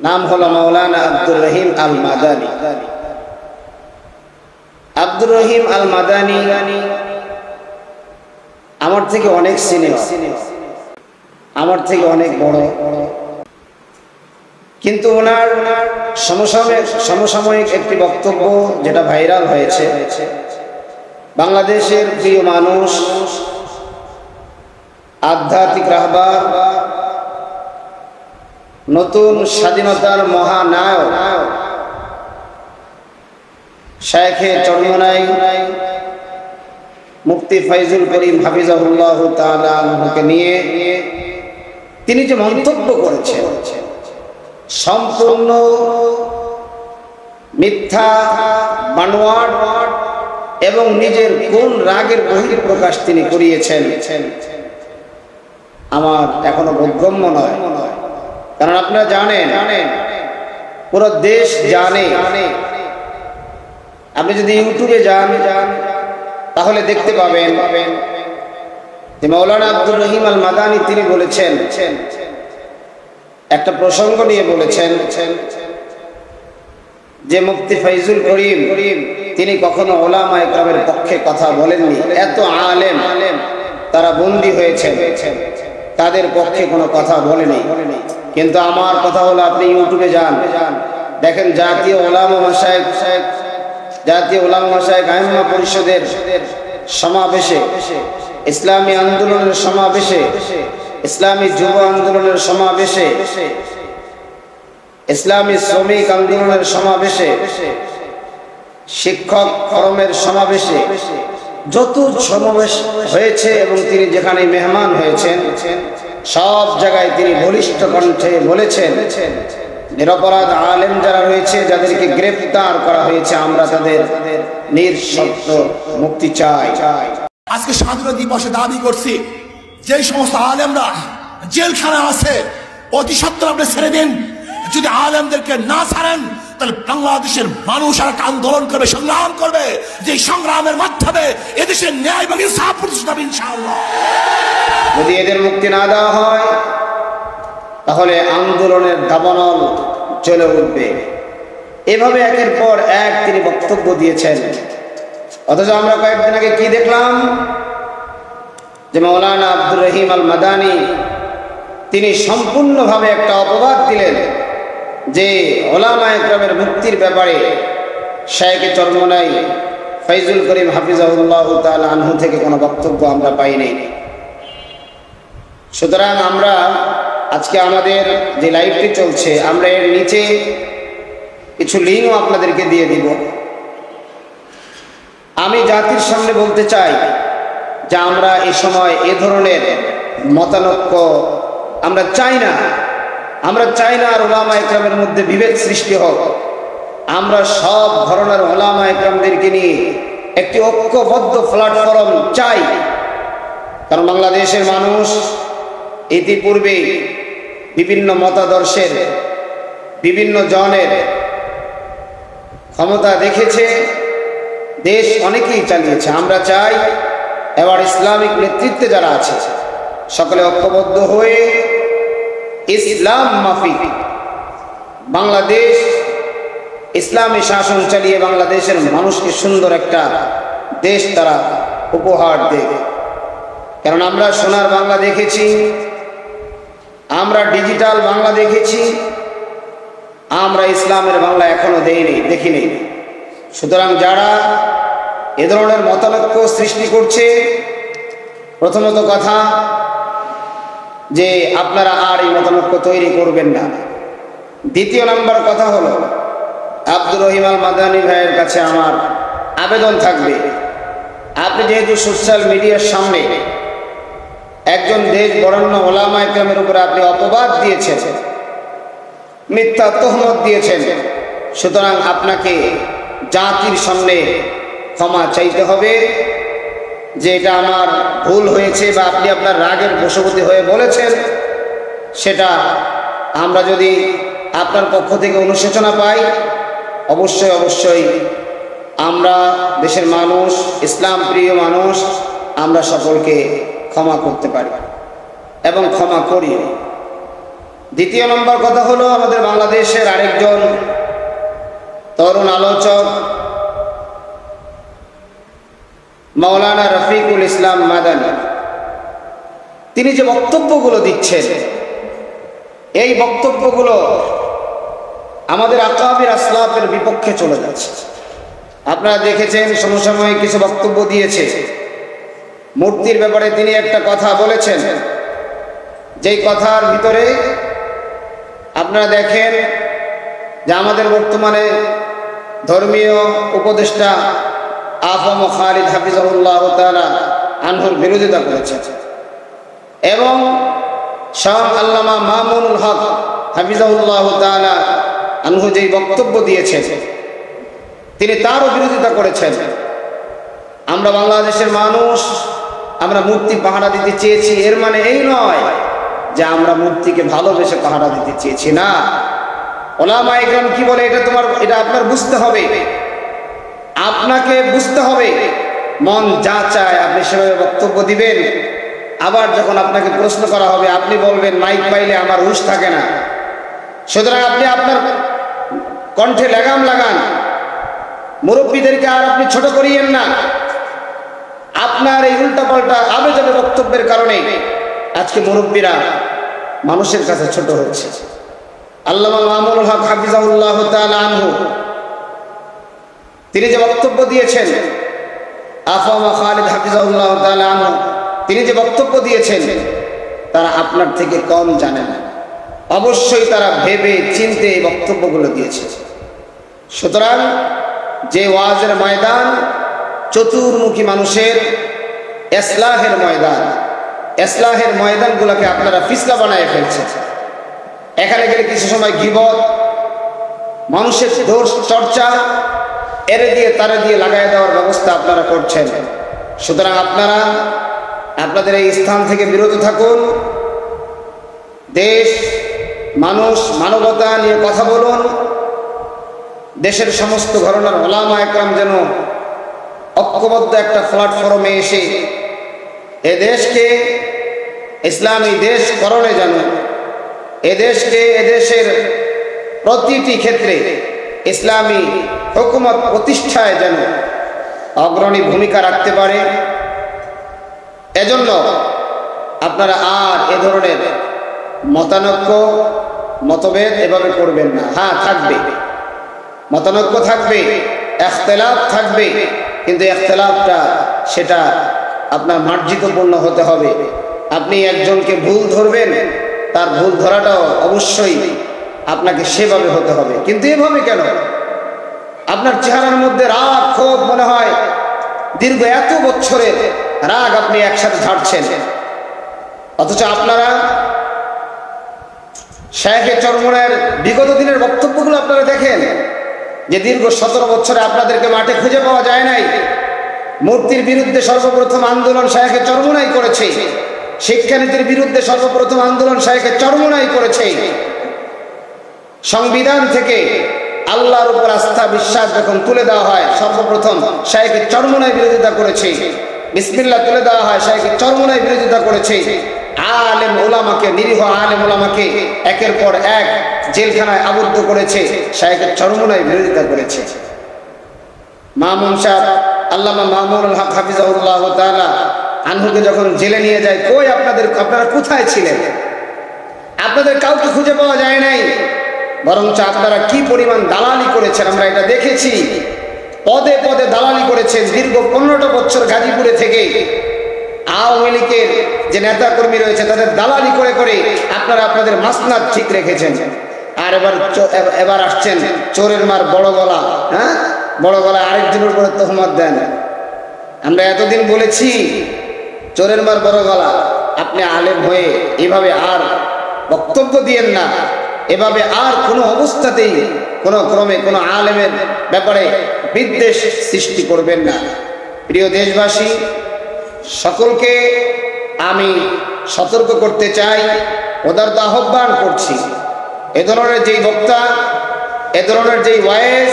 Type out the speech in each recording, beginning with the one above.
নাম হলো মাওলানা আব্দুর রহিম আল মাদানী। আব্দুর রহিম আল মাদানী আমার থেকে অনেক সিনিয়র, আমার থেকে অনেক বড়, কিন্তু ওনার সমসাময়িক একটি বক্তব্য যেটা ভাইরাল হয়েছে, বাংলাদেশের প্রিয় মানুষ, আধ্যাত্মিক রাহবার, নতুন স্বাধীনতার মহানায়ক শায়েখে চরমনাই মুফতি ফয়জুল করিম হাফিজাহুল্লাহ তাআলা আনহুকে নিয়ে তিনি যে মন্তব্য করেছেন সম্পূর্ণ মিথ্যা, বানোয়াট এবং নিজের কোন রাগের বহিঃপ্রকাশ তিনি করিয়েছেন আমার এখনো বোধগম্য নয়। কারণ আপনারা জানেন, পুরো দেশ জানে, আপনি যদি ইউটিউবে যান তাহলে দেখতে পাবেন যে মাওলানা আব্দুর রহিম আল মাদানী তিনি বলেছেন, একটা প্রসঙ্গ নিয়ে বলেছেন যে মুফতি ফয়জুল করিম তিনি কখনো উলামা ইকরামের পক্ষে কথা বলেননি। এত আলেম তারা বন্দী হয়েছেন, তাদের পক্ষে কোনো কথা বলেনি। কিন্তু আমার কথা হলো, আপনি ইউটিউবে যান, দেখেন জাতীয় উলামা মাশায়েখ আইম্মা পরিষদের সমাবেশে, ইসলামী আন্দোলনের সমাবেশে, ইসলামী যুব আন্দোলনের সমাবেশে, ইসলামী শ্রমিক আন্দোলনের সমাবেশে, শিক্ষক ফোরামের সমাবেশে, যত সমাবেশ হয়েছে এবং তিনি যেখানে মেহমান হয়েছেন সব জায়গায় তিনি বলিষ্ঠ কণ্ঠে বলেছেন, নিরপরাধ আলেম যারা রয়েছে, যাদেরকে গ্রেফতার করা হয়েছে, আমরা তাদের নিঃশর্ত মুক্তি চাই। আজকে স্বাধীনতা দিবসে দাবি করছি, যে সমস্ত আলেমরা জেলখানা আছে অতি সত্বর আপনি ছেড়ে দিন। যদি আলেমদেরকে না ছাড়েন তাহলে বাংলাদেশের মানুষ আর একটা আন্দোলন করবে, সংগ্রাম করবে, যে সংগ্রামের মাধ্যমে এদেশের ন্যায় এবং ইনসাফ প্রতিষ্ঠা হবে ইনশাআল্লাহ। যদি এদের মুক্তি না দেওয়া হয় তাহলে আন্দোলনের দাবানল চলে উঠবে। এভাবে একের পর এক তিনি বক্তব্য দিয়েছেন। অথচ আমরা কয়েকদিন আগে কি দেখলাম যে মাওলানা আব্দুর রহিম আল মাদানী তিনি সম্পূর্ণভাবে একটা অপবাদ দিলেন যে উলামা ইকরামের মুক্তির ব্যাপারে শায়েখে চরমনাই ফয়জুল করিম হাফিজাহুল্লাহ তাআলা আনহু থেকে কোনো বক্তব্য আমরা পাইনি। সুতরাং আমরা আজকে আমাদের যে লাইভটি চলছে, আমরা এর নিচে কিছু লিঙ্কও আপনাদেরকে দিয়ে দিব। আমি জাতির সামনে বলতে চাই যে আমরা এই সময় এ ধরনের মতানৈক্য আমরা চাই না। আমরা চাই না আর উলামা ইকরামের মধ্যে বিভেদ সৃষ্টি হোক। আমরা সব ধরনের উলামা ইকরামদেরকে নিয়ে একটি ঐক্যবদ্ধ প্ল্যাটফর্ম চাই। কারণ বাংলাদেশের মানুষ ইতিপূর্বে বিভিন্ন মতাদর্শের, বিভিন্ন জনের ক্ষমতা দেখেছে, দেশ অনেকেই চালিয়েছে। আমরা চাই এবার ইসলামিক নেতৃত্বে যারা আছে সকলে ঐক্যবদ্ধ হয়ে ইসলাম মাফিক বাংলাদেশ, ইসলামী শাসন চালিয়ে বাংলাদেশের মানুষকে সুন্দর একটা দেশ তারা উপহার দেবে। কারণ আমরা সোনার বাংলা দেখেছি, আমরা ডিজিটাল বাংলা দেখেছি, আমরা ইসলামের বাংলা এখনো দেখিনি। সুতরাং যারা এ ধরনের মতানৈক্য সৃষ্টি করছে, প্রথমত কথা যে আপনারা আর এই মতানৈক্য তৈরি করবেন না। দ্বিতীয় নাম্বার কথা হলো, আব্দুর রহিম আল মাদানী ভাইয়ের কাছে আমার আবেদন থাকবে, আপনি যেহেতু সোশ্যাল মিডিয়ার সামনে একজন দেশ বরেণ্য উলামা ইকরামের উপরে আপনি অপবাদ দিয়েছেন, মিথ্যা তহমত দিয়েছেন, সুতরাং আপনাকে জাতির সামনে ক্ষমা চাইতে হবে যে এটা আমার ভুল হয়েছে বা আপনি আপনার রাগের বশবর্তী হয়ে বলেছেন। সেটা আমরা যদি আপনার পক্ষ থেকে অনুশোচনা পাই, অবশ্যই আমরা দেশের মানুষ, ইসলাম প্রিয় মানুষ, আমরা সকলকে ক্ষমা করতে পারি এবং ক্ষমা করি। দ্বিতীয় নম্বর কথা হলো, আমাদের বাংলাদেশের আরেকজন তরুণ আলোচক মাওলানা রফিকুল ইসলাম মাদানী, তিনি যে বক্তব্যগুলো দিচ্ছেন, এই বক্তব্যগুলো আমাদের আকাবির আসলাফের বিপক্ষে চলে যাচ্ছে। আপনারা দেখেছেন সমসাময়িক কিছু বক্তব্য দিয়েছে। মূর্তির ব্যাপারে তিনি একটা কথা বলেছেন, যেই কথার ভিতরে আপনারা দেখেন যে আমাদের বর্তমানে ধর্মীয় উপদেষ্টা আফম খালিদ হাফিজাহুল্লাহ তাআলা আনহুর বিরোধিতা করেছেন এবং শাহ আল্লামা মামুনুল হক হাফিজাহুল্লাহ তাআলা আনহু যেই বক্তব্য দিয়েছেন তিনি তারও বিরোধিতা করেছেন। আমরা বাংলাদেশের মানুষ, আমরা মূর্তি পাহারা দিতে চেয়েছি, এর মানে এই নয় যে আমরা মূর্তিকে ভালোবেসে পাহারা দিতে চেয়েছি না। ওলামা ইকরাম কি বলে, এটা আপনার বুঝতে হবে, আপনাকে বুঝতে হবে। মন যা চায় আপনি সেভাবে বক্তব্য দিবেন, আবার যখন আপনাকে প্রশ্ন করা হবে আপনি বলবেন মাইক পাইলে আমার হুঁশ থাকে না। সুতরাং আপনি আপনার কণ্ঠে লাগাম লাগান, মুরব্বীদেরকে আর আপনি ছোট করিয়েন না। আপনার এই উল্টাপাল্টা আবেজাবে বক্তব্যের কারণে আজকে মুরব্বীরা মানুষের কাছে ছোট হচ্ছে। আল্লামা মামুনুল হক হাফিজাহুল্লাহ তাআলা আনহু তিনি যে বক্তব্য দিয়েছেন, আফামা খালিদ হাফিজাহুল্লাহ তাআলা আনহু তিনি যে বক্তব্য দিয়েছেন, তারা আপনার থেকে কম জানে না। অবশ্যই তারা ভেবে চিন্তে এই বক্তব্যগুলো দিয়েছে। সুতরাং যে ওয়াজের ময়দান চতুর্মুখী মানুষের ইসলাহের ময়দান, ইসলাহের ময়দানগুলোকে আপনারা ফিসলা বানায় ফেলছেন। এখানে গেলে কিছু সময় গীবত, মানুষের দোষ চর্চা, এরে দিয়ে তারে দিয়ে লাগাই দেওয়ার ব্যবস্থা আপনারা করছেন। সুতরাং আপনারা আপনাদের এই স্থান থেকে বিরত থাকুন। দেশ, মানুষ, মানবতা নিয়ে কথা বলুন। দেশের সমস্ত ঘরানার ওলামা একরাম যেন ঐক্যবদ্ধ একটা প্ল্যাটফর্মে এসে এ দেশকে ইসলামী দেশ করণে যেন এদেশকে, এদেশের প্রতিটি ক্ষেত্রে ইসলামী হুকুমত প্রতিষ্ঠায় যেন অগ্রণী ভূমিকা রাখতে পারে। এজন্য আপনারা আর এ ধরনের মতানৈক্য, মতভেদ এভাবে করবেন না। হ্যাঁ, থাকবে মতানৈক্য, থাকবে ইখতিলাফ থাকবে, কিন্তু ইখতিলাফটা সেটা আপনার মার্জিতপূর্ণ হতে হবে। আপনি একজনকে ভুল ধরবেন, তার ভুল ধরাটাও অবশ্যই আপনাকে সেভাবে হতে হবে। কিন্তু এভাবে কেন? আপনার চেহারার মধ্যে রাগ, ক্ষোভ, মনে হয় দীর্ঘ এত বছরের রাগ আপনি একসাথে ঝাড়ছেন, অথচ আপনারা শায়েখে চরমনায়ের বিগত দিনের বক্তব্যগুলো আপনারা দেখেন যে দীর্ঘ 17 বছরে আপনাদেরকে মাঠে খুঁজে পাওয়া যায় নাই। মূর্তির বিরুদ্ধে সর্বপ্রথম আন্দোলন শায়েখে চরমনাই করেছে, শিক্ষানীতির বিরুদ্ধে সর্বপ্রথম আন্দোলন শায়েখে চরমনাই করেছে। সংবিধান থেকে আল্লাহর উপর আস্থা বিশ্বাস যখন তুলে দেওয়া হয়, সর্বপ্রথম শায়েখে চরমনাই বিরোধিতা করেছে। বিসমিল্লাহ তুলে দেওয়া হয়, শায়েখে চরমনাই বিরোধিতা করেছে। আলেম ওলামাকে, নিরীহ আলেম ওলামাকে একের পর এক জেলখানায় আবদ্ধ করেছে, শায়েখে চরমনাই বিরোধিতা করেছে। মামুন সাহেব, আল্লামা মামুনুল হক হাফিজাহুল্লাহ তাআলা আনহুকে যখন জেলে নিয়ে যায়, কই আপনারা কোথায় ছিলেন? আপনাদের কাউকে খুঁজে পাওয়া যায় নাই। বরঞ্চ আপনারা কি পরিমাণ দালালি করেছেন আমরা এটা দেখেছি। পদে পদে দালালি করেছেন। দীর্ঘ 15টা বছর গাজীপুরে থেকে আওয়ামী লীগের যে নেতা কর্মী রয়েছে তাদের দালালি করে করে আপনারা আপনাদের মাসনাদ ঠিক রেখেছেন। আর এবার আসছেন চোরের মার বড় গলা। হ্যাঁ, বড় গলা আরেকজনের উপরে তহমত দেন। আমরা এতদিন বলেছি চোরের মার বড় গলা, আপনি আলেম হয়ে এভাবে আর বক্তব্য দিয়েন না, এভাবে আর কোনো অবস্থাতেই কোনো ক্রমে কোনো আলেমের ব্যাপারে বিদ্বেষ সৃষ্টি করবেন না। প্রিয় দেশবাসী, সকলকে আমি সতর্ক করতে চাই, উদারত আহ্বান করছি, এ ধরনের যেই বক্তা, এ ধরনের যেই ওয়াইজ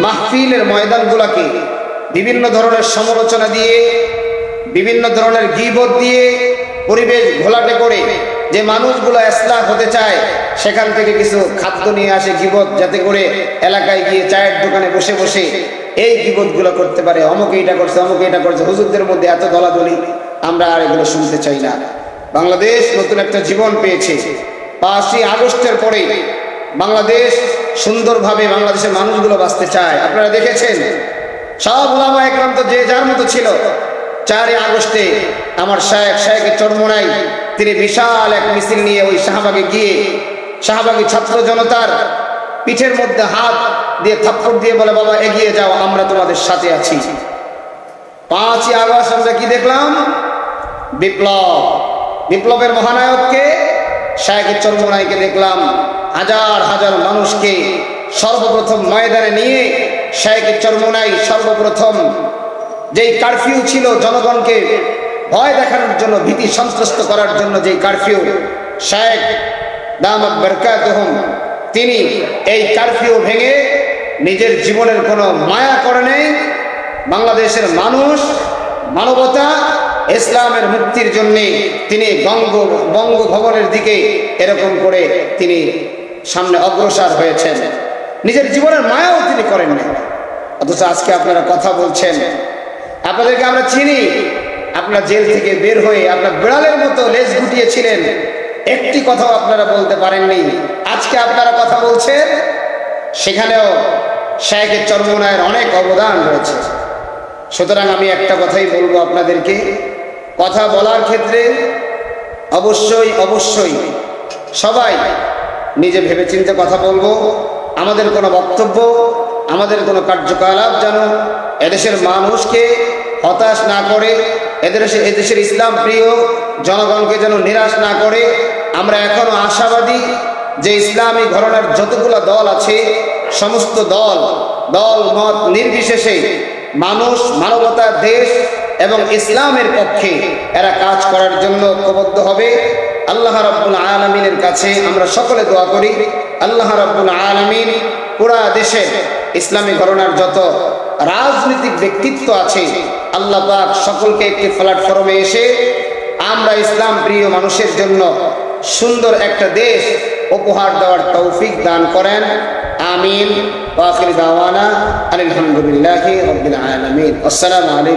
মাহফিলের ময়দানগুলোকে বিভিন্ন ধরনের সমালোচনা দিয়ে, বিভিন্ন ধরনের গীবত দিয়ে, পরিবেশ ঘোলাটে করে যে মানুষগুলো ইসলাম হতে চায় সেখান থেকে কিছু খাদ্য নিয়ে আসে গীবত, যাতে করে এলাকায় গিয়ে চায়ের দোকানে বসে বসে এই গীবতগুলো করতে পারে। অমুকে এটা করছে, অমুকে এটা করছে, হুজুরদের মধ্যে এত দলাদলি, আমরা আর এগুলো শুনতে চাই না। বাংলাদেশ নতুন একটা জীবন পেয়েছে। 5ই আগস্টের পরে বাংলাদেশ সুন্দরভাবে বাংলাদেশের মানুষগুলো বাঁচতে চায়। আপনারা দেখেছেন সব উলামা একরাম তো যে যার মতো ছিল। 4ই আগস্টে আমার শায়েখ চরমোনাই তিনি বিশাল এক মিছিল নিয়ে ওই শাহবাগে গিয়ে শাহবাগী ছাত্র জনতার পিঠের মধ্যে হাত দিয়ে থাপ্পড় দিয়ে বলে, বাবা এগিয়ে যাও, আমরা তোমাদের সাথে আছি। 5ই আগস্ট আমরা কি দেখলাম? বিপ্লবের মহানায়ককে শায়েখ চরমোনাইকে দেখলাম হাজার হাজার মানুষকে সর্বপ্রথম ময়দানে নিয়ে শায়েখ চরমোনাই সর্বপ্রথম যেই কারফিউ ছিল জনগণকে ভয় দেখানোর জন্য, ভীতি সন্ত্রস্ত করার জন্য যেই কারফিউ, শায়েখ দামাত বরকাতুহুম তিনি এই কারফিউ ভেঙে নিজের জীবনের কোনো মায়া করে নেই। বাংলাদেশের মানুষ মানবতা ইসলামের মুক্তির জন্য তিনি বঙ্গভবনের দিকে এরকম করে তিনি সামনে অগ্রসর হয়েছেন। নিজের জীবনের মায়াও তিনি করেন না। অথচ আজকে আপনারা কথা বলছেন, আপনাদেরকে আমরা চিনি। আপনারা জেল থেকে বের হয়ে আপনার বিড়ালের মতো লেজ গুটিয়েছিলেন, একটি কথাও আপনারা বলতে পারেননি। আজকে আপনারা কথা বলছেন, সেখানেও শায়েখ চরমোনাইয়ের অনেক অবদান রয়েছে। সুতরাং আমি একটা কথাই বলবো আপনাদেরকে, কথা বলার ক্ষেত্রে অবশ্যই সবাই নিজে ভেবেচিন্তে কথা বলবো। আমাদের কোনো বক্তব্য, আমাদের কোনো কার্যকলাপ যেন এদেশের মানুষকে হতাশ না করে, এদেশের ইসলাম প্রিয় জনগণকে যেন নিরাশ না করে। আমরা এখনো আশাবাদী যে ইসলামী ঘরানার যতগুলো দল আছে, সমস্ত দল মত নির্বিশেষে মানুষ, মানবতা, দেশ এবং ইসলামের পক্ষে এরা কাজ করার জন্য ঐক্যবদ্ধ হবে। আল্লাহ রাব্বুল আলামিনের কাছে আমরা সকলে দোয়া করি, আল্লাহ রাব্বুল আলামিন পুরা দেশে ইসলামী ঘরানার যত রাজনৈতিক ব্যক্তিত্ব আছে, আল্লাহ পাক সকলকে একটি প্ল্যাটফর্মে এসে আমরা ইসলাম প্রিয় মানুষের জন্য সুন্দর একটা দেশ উপহার দেওয়ার তৌফিক দান করেন। আমিন। ওয়া আখির দাওয়ানা আলহামদুলিল্লাহি রাব্বিল আলামিন। আসসালামু আলাইকুম।